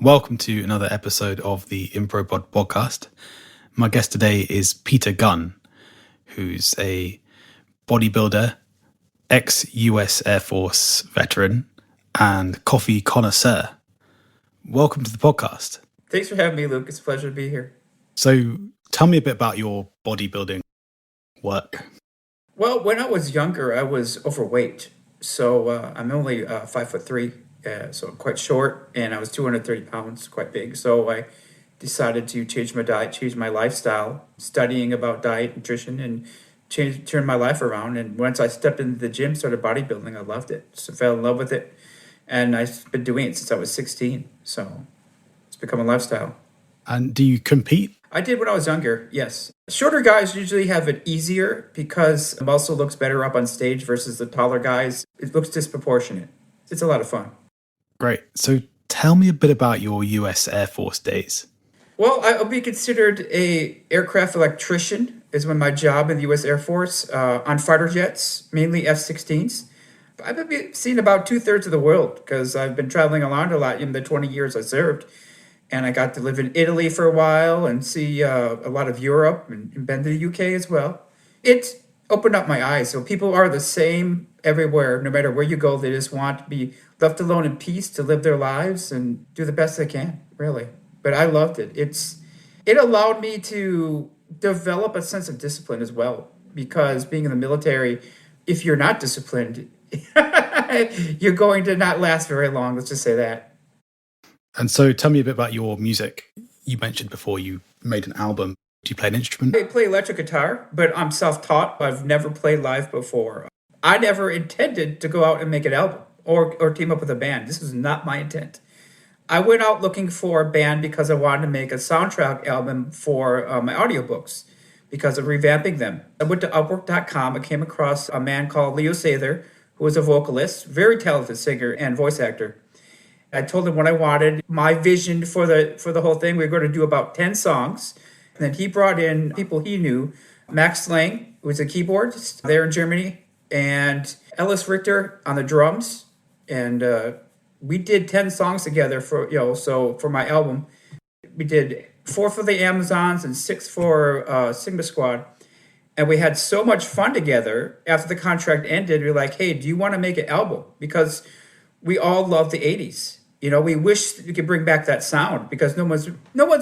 Welcome to another episode of the ImproPod podcast. My guest today is Peter Gunn, who's a bodybuilder, ex-US Air Force veteran, and coffee connoisseur. Welcome to the podcast. Thanks for having me, Luke. It's a pleasure to be here. So tell me a bit about your bodybuilding work. Well, when I was younger, I was overweight. So I'm only 5'3", so quite short, and I was 230 pounds, quite big. So I decided to change my diet, change my lifestyle, studying about diet, nutrition, and turn my life around. And once I stepped into the gym, started bodybuilding, I loved it. So fell in love with it. And I've been doing it since I was 16. So it's become a lifestyle. And do you compete? I did when I was younger, yes. Shorter guys usually have it easier because muscle looks better up on stage versus the taller guys. It looks disproportionate. It's a lot of fun. Great. So tell me a bit about your US Air Force days. Well, I'll be considered a aircraft electrician is when my job in the U.S. Air Force on fighter jets, mainly F-16s. I've been seeing about 2/3 of the world because I've been traveling around a lot in the 20 years I served. And I got to live in Italy for a while and see a lot of Europe and been to the UK as well. It opened up my eyes. So people are the same everywhere. No matter where you go, they just want to be left alone in peace to live their lives and do the best they can, really. But I loved it. It allowed me to develop a sense of discipline as well. Because being in the military, if you're not disciplined, you're going to not last very long. Let's just say that. And so tell me a bit about your music. You mentioned before you made an album. Do you play an instrument? I play electric guitar, but I'm self-taught. I've never played live before. I never intended to go out and make an album or team up with a band. This was not my intent. I went out looking for a band because I wanted to make a soundtrack album for my audiobooks because of revamping them. I went to Upwork.com. I came across a man called Leo Sather, who was a vocalist, very talented singer and voice actor. I told him what I wanted, my vision for the whole thing. We were going to do about 10 songs. And then he brought in people he knew, Max Lang, who was a keyboardist there in Germany, and Ellis Richter on the drums. And we did 10 songs together for my album. We did 4 for the Amazons and 6 for Sigma Squad. And we had so much fun together. After the contract ended, we were like, hey, do you want to make an album? Because we all love the 80s. You know, we wish we could bring back that sound because no one's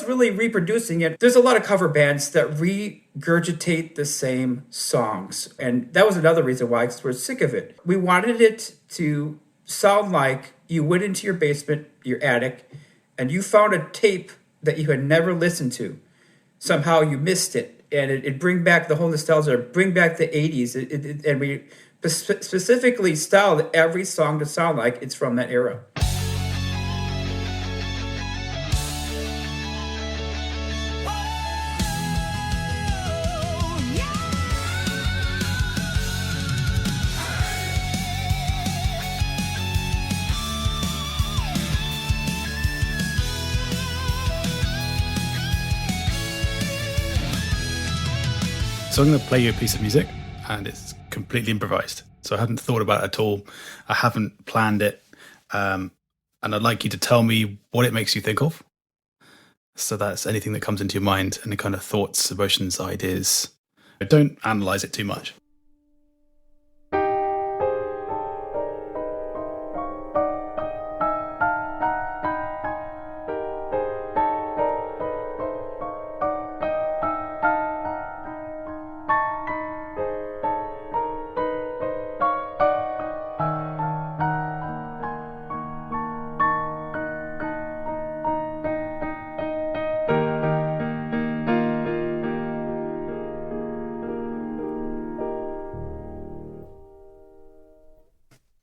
really reproducing it. There's a lot of cover bands that regurgitate the same songs. And that was another reason why, because we're sick of it. We wanted it to sound like you went into your basement, your attic, and you found a tape that you had never listened to. Somehow you missed it. And it bring back the whole nostalgia, bring back the 80s. And we specifically styled every song to sound like it's from that era. So I'm going to play you a piece of music, and it's completely improvised. So I haven't thought about it at all. I haven't planned it. And I'd like you to tell me what it makes you think of. So that's anything that comes into your mind, any kind of thoughts, emotions, ideas. Don't analyze it too much.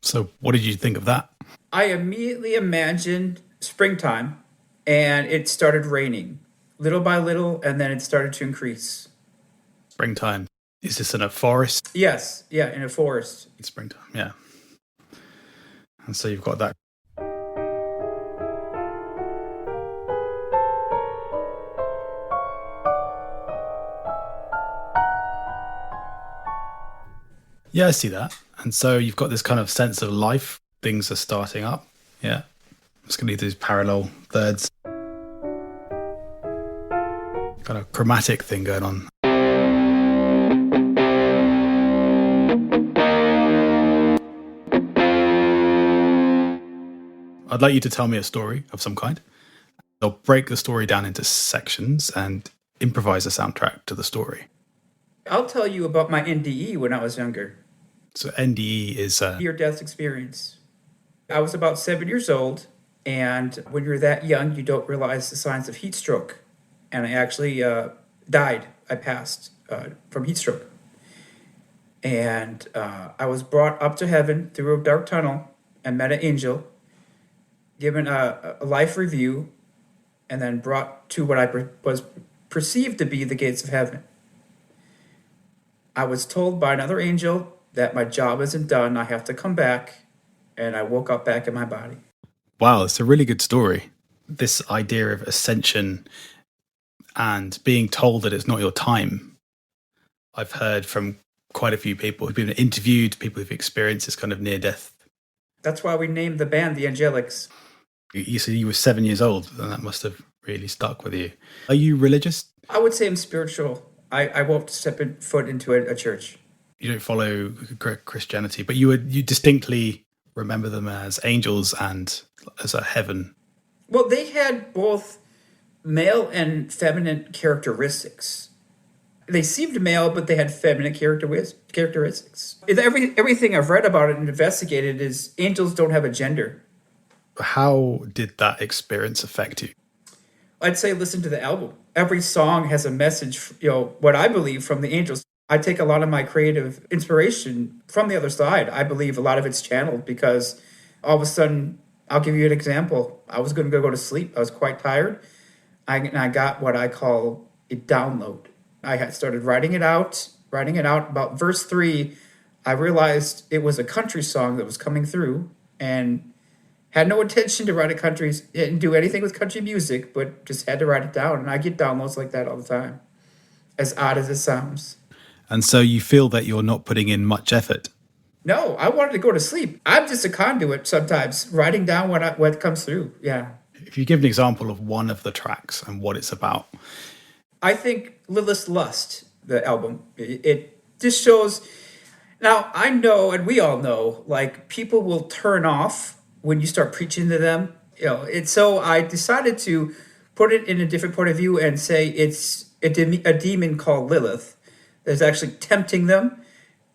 So what did you think of that? I immediately imagined springtime, and it started raining little by little, and then it started to increase. Springtime. Is this in a forest? Yes, yeah, in a forest. It's springtime, yeah. And so you've got that. Yeah, I see that. And so you've got this kind of sense of life. Things are starting up. Yeah. It's going to do these parallel thirds. Kind of chromatic thing going on. I'd like you to tell me a story of some kind. I'll break the story down into sections and improvise a soundtrack to the story. I'll tell you about my NDE when I was younger. So NDE is near-death experience. I was about 7 years old, and when you're that young, you don't realize the signs of heat stroke. And I actually died. I passed from heat stroke. And I was brought up to heaven through a dark tunnel and met an angel, given a life review, and then brought to what I was perceived to be the gates of heaven. I was told by another angel that my job isn't done. I have to come back, and I woke up back in my body. Wow, it's a really good story. This idea of ascension and being told that it's not your time. I've heard from quite a few people who've been interviewed, people who've experienced this kind of near death. That's why we named the band the Angelics. You said you were 7 years old, and that must have really stuck with you. Are you religious? I would say I'm spiritual. I won't step foot into a church. You don't follow Christianity, but you distinctly remember them as angels and as a heaven. Well, they had both male and feminine characteristics. They seemed male, but they had feminine characteristics. Everything I've read about it and investigated is angels don't have a gender. How did that experience affect you? I'd say listen to the album. Every song has a message, what I believe from the angels. I take a lot of my creative inspiration from the other side. I believe a lot of it's channeled because all of a sudden, I'll give you an example. I was going to go to sleep. I was quite tired. I got what I call a download. I had started writing it out. About verse 3, I realized it was a country song that was coming through, and had no intention to write didn't do anything with country music, but just had to write it down. And I get downloads like that all the time, as odd as it sounds. And so you feel that you're not putting in much effort? No, I wanted to go to sleep. I'm just a conduit sometimes, writing down what comes through. Yeah. If you give an example of one of the tracks and what it's about. I think Lilith's Lust, the album, it just shows. Now, I know, and we all know, like, people will turn off when you start preaching to them. So I decided to put it in a different point of view and say it's a demon called Lilith that's actually tempting them,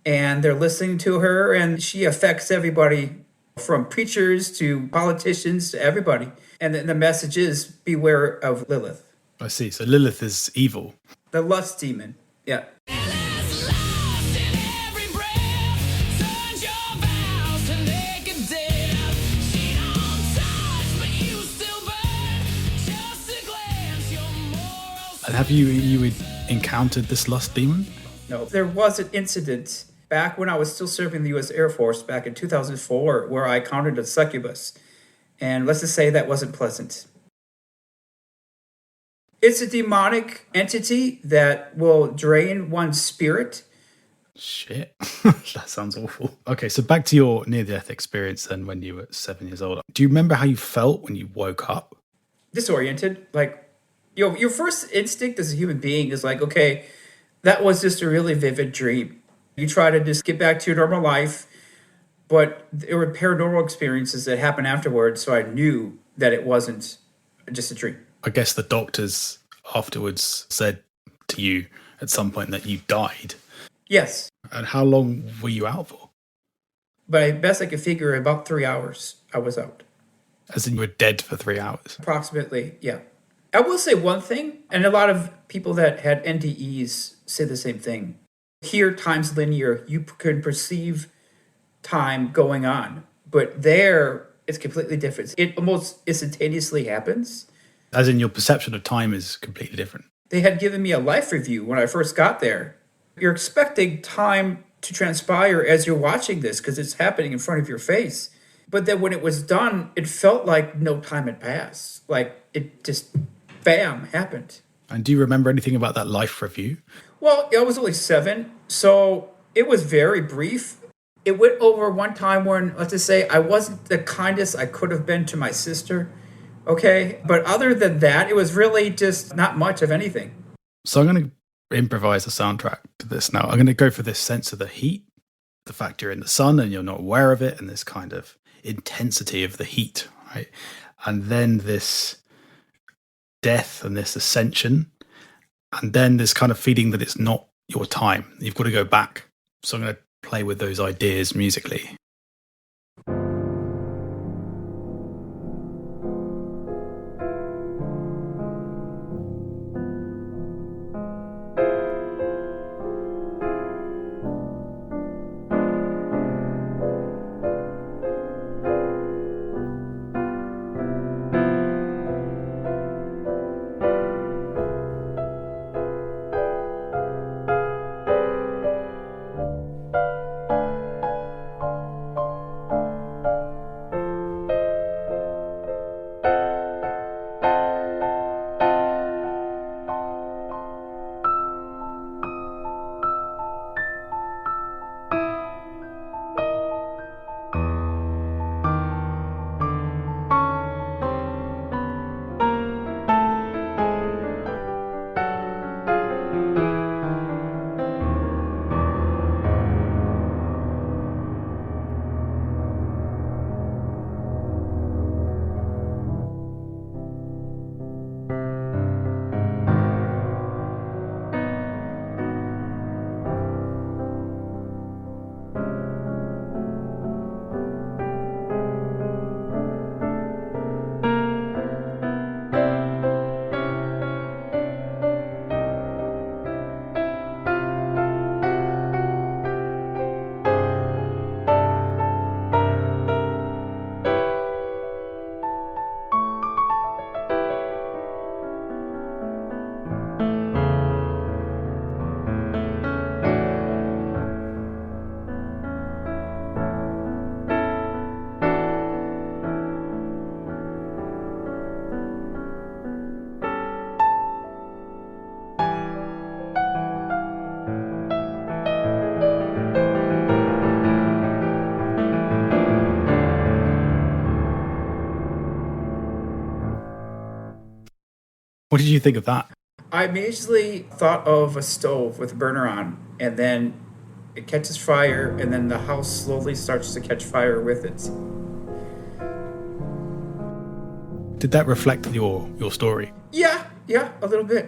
and they're listening to her, and she affects everybody from preachers to politicians to everybody. And the message is beware of Lilith. I see. So Lilith is evil. The lust demon. Yeah. And have you encountered this lust demon? No, there was an incident back when I was still serving the U.S. Air Force back in 2004 where I encountered a succubus. And let's just say that wasn't pleasant. It's a demonic entity that will drain one's spirit. Shit. That sounds awful. Okay, so back to your near-death experience then when you were 7 years old. Do you remember how you felt when you woke up? Disoriented. Like, your first instinct as a human being is like, okay, that was just a really vivid dream. You try to just get back to your normal life, but there were paranormal experiences that happened afterwards, so I knew that it wasn't just a dream. I guess the doctors afterwards said to you at some point that you died. Yes. And how long were you out for? But best I could figure, about 3 hours I was out. As in you were dead for 3 hours? Approximately, yeah. I will say one thing, and a lot of people that had NDEs say the same thing. Here, time's linear. You can perceive time going on. But there, it's completely different. It almost instantaneously happens. As in your perception of time is completely different. They had given me a life review when I first got there. You're expecting time to transpire as you're watching this because it's happening in front of your face. But then when it was done, it felt like no time had passed. Like it just, bam, happened. And do you remember anything about that life review? Well, I was only 7, so it was very brief. It went over one time when, let's just say, I wasn't the kindest I could have been to my sister. Okay. But other than that, it was really just not much of anything. So I'm going to improvise a soundtrack to this now. I'm going to go for this sense of the heat, the fact you're in the sun and you're not aware of it, and this kind of intensity of the heat, right? And then this death and this ascension, and then this kind of feeling that it's not your time. You've got to go back. So I'm going to play with those ideas musically. What did you think of that? I immediately thought of a stove with a burner on, and then it catches fire, and then the house slowly starts to catch fire with it. Did that reflect your story? Yeah, a little bit.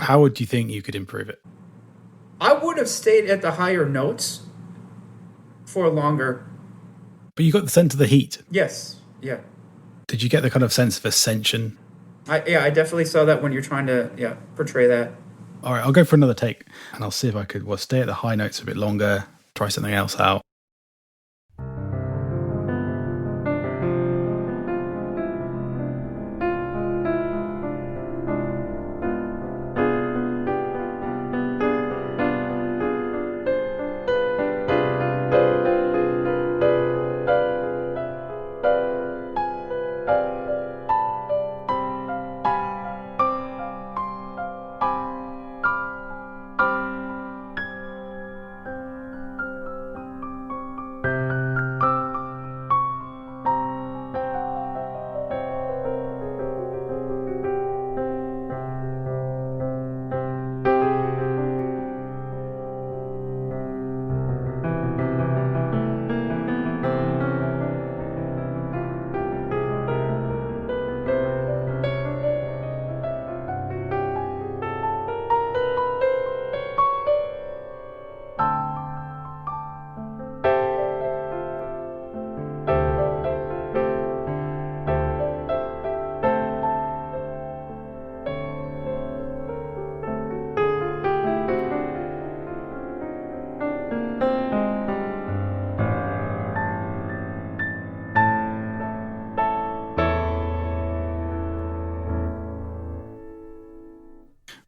How would you think you could improve it? I would have stayed at the higher notes for longer. But you got the sense of the heat. Yes, yeah. Did you get the kind of sense of ascension? I definitely saw that when you're trying to portray that. All right, I'll go for another take, and I'll see if I could stay at the high notes a bit longer, try something else out.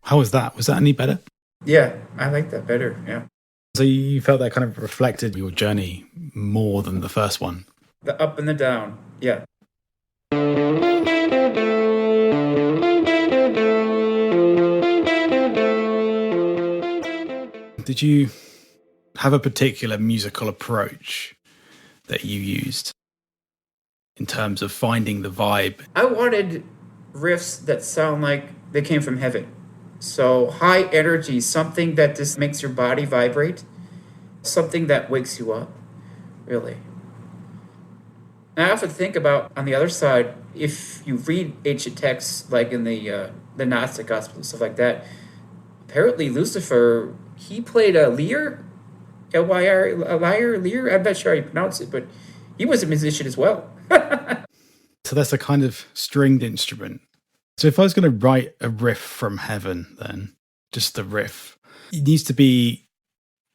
How was that? Was that any better? Yeah, I like that better, yeah. So you felt that kind of reflected your journey more than the first one? The up and the down, yeah. have a particular musical approach that you used in terms of finding the vibe? I wanted riffs that sound like they came from heaven. So high energy, something that just makes your body vibrate, something that wakes you up, really. And I often think about, on the other side, if you read ancient texts like in the Gnostic Gospel and stuff like that, apparently Lucifer, he played a lyre, L-Y-R, a lyre. I'm not sure how you pronounce it, but he was a musician as well. So that's a kind of stringed instrument. So if I was going to write a riff from heaven, then just the riff, it needs to be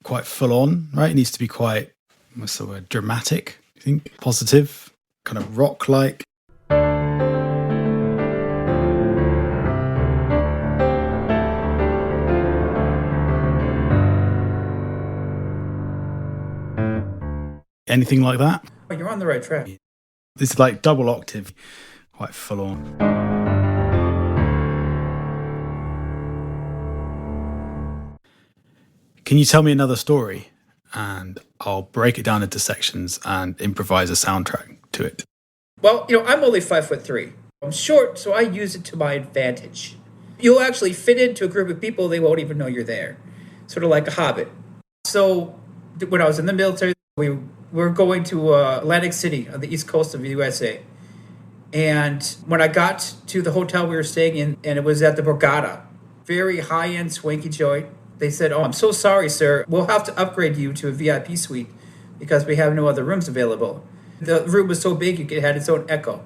quite full on, right? It needs to be quite, what's the word, dramatic, I think, positive, kind of rock-like. Anything like that? Oh, you're on the right track. This is like double octave, quite full on. Can you tell me another story? And I'll break it down into sections and improvise a soundtrack to it. Well, I'm only 5'3". I'm short, so I use it to my advantage. You'll actually fit into a group of people, they won't even know you're there. Sort of like a hobbit. So when I was in the military, we were going to Atlantic City on the east coast of the USA. And when I got to the hotel we were staying in, and it was at the Borgata, very high-end swanky joint, they said, "Oh, I'm so sorry, sir. We'll have to upgrade you to a VIP suite because we have no other rooms available." The room was so big it had its own echo.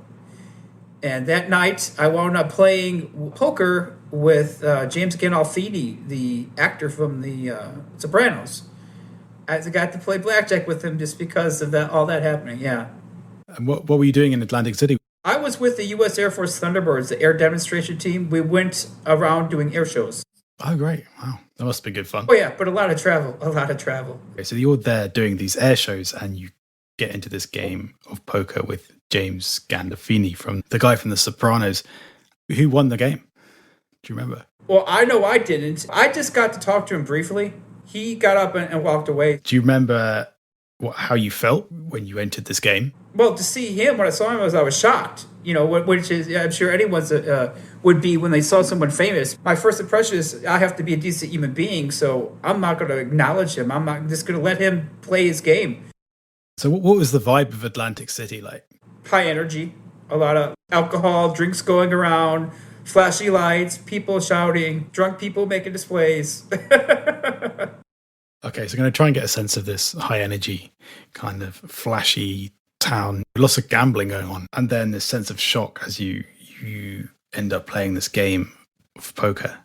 And that night, I wound up playing poker with James Gandolfini, the actor from the Sopranos. I got to play blackjack with him just because of all that happening, yeah. And what were you doing in Atlantic City? I was with the U.S. Air Force Thunderbirds, the air demonstration team. We went around doing air shows. Oh, great. Wow. That must be good fun. Oh, yeah, but a lot of travel. Okay, so you're there doing these air shows and you get into this game of poker with James Gandolfini, the guy from The Sopranos. Who won the game? Do you remember? Well, I know I didn't. I just got to talk to him briefly. He got up and walked away. Do you remember how you felt when you entered this game? Well, to see him, when I saw him, I was shocked. Which is, I'm sure anyone's would be when they saw someone famous. My first impression is I have to be a decent human being, so I'm not going to acknowledge him. I'm not just going to let him play his game. So what was the vibe of Atlantic City like? High energy, a lot of alcohol, drinks going around, flashy lights, people shouting, drunk people making displays. Okay, so I'm going to try and get a sense of this high energy, kind of flashy town. Lots of gambling going on. And then this sense of shock as you end up playing this game of poker.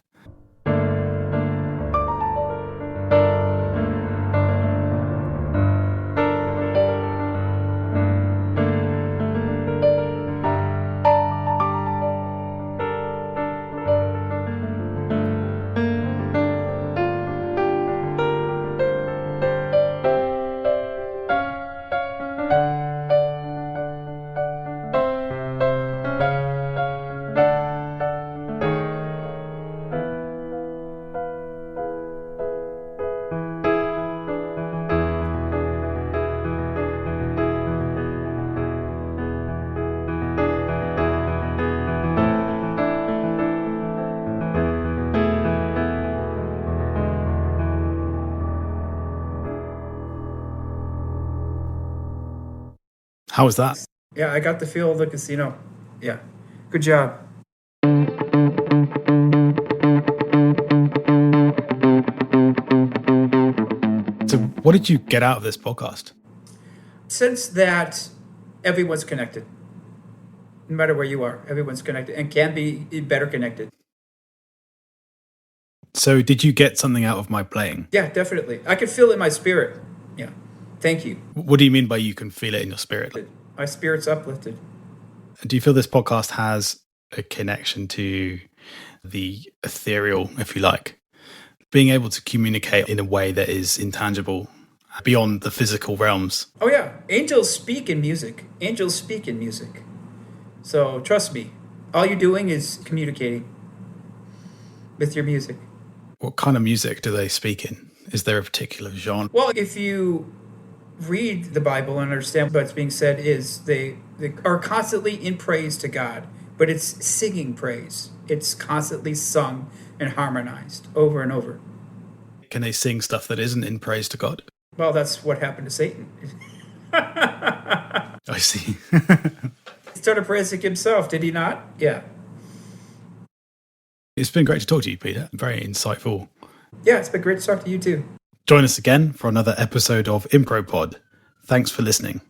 How was that? Yeah, I got the feel of the casino. Yeah, good job. So what did you get out of this podcast? Sense that everyone's connected. No matter where you are, everyone's connected and can be better connected. So did you get something out of my playing? Yeah, definitely. I can feel it in my spirit. Yeah. Thank you. What do you mean by you can feel it in your spirit? My spirit's uplifted. Do you feel this podcast has a connection to the ethereal, if you like? Being able to communicate in a way that is intangible, beyond the physical realms. Oh, yeah. Angels speak in music. Angels speak in music. So trust me, all you're doing is communicating with your music. What kind of music do they speak in? Is there a particular genre? Well, if you read the Bible and understand what's being said is they are constantly in praise to God, but it's singing praise. It's constantly sung and harmonized over and over. Can they sing stuff that isn't in praise to God? Well, that's what happened to Satan. I see. He started praising himself, did he not? Yeah. It's been great to talk to you, Peter. Very insightful. Yeah, it's been great to talk to you too. Join us again for another episode of ImproPod. Thanks for listening.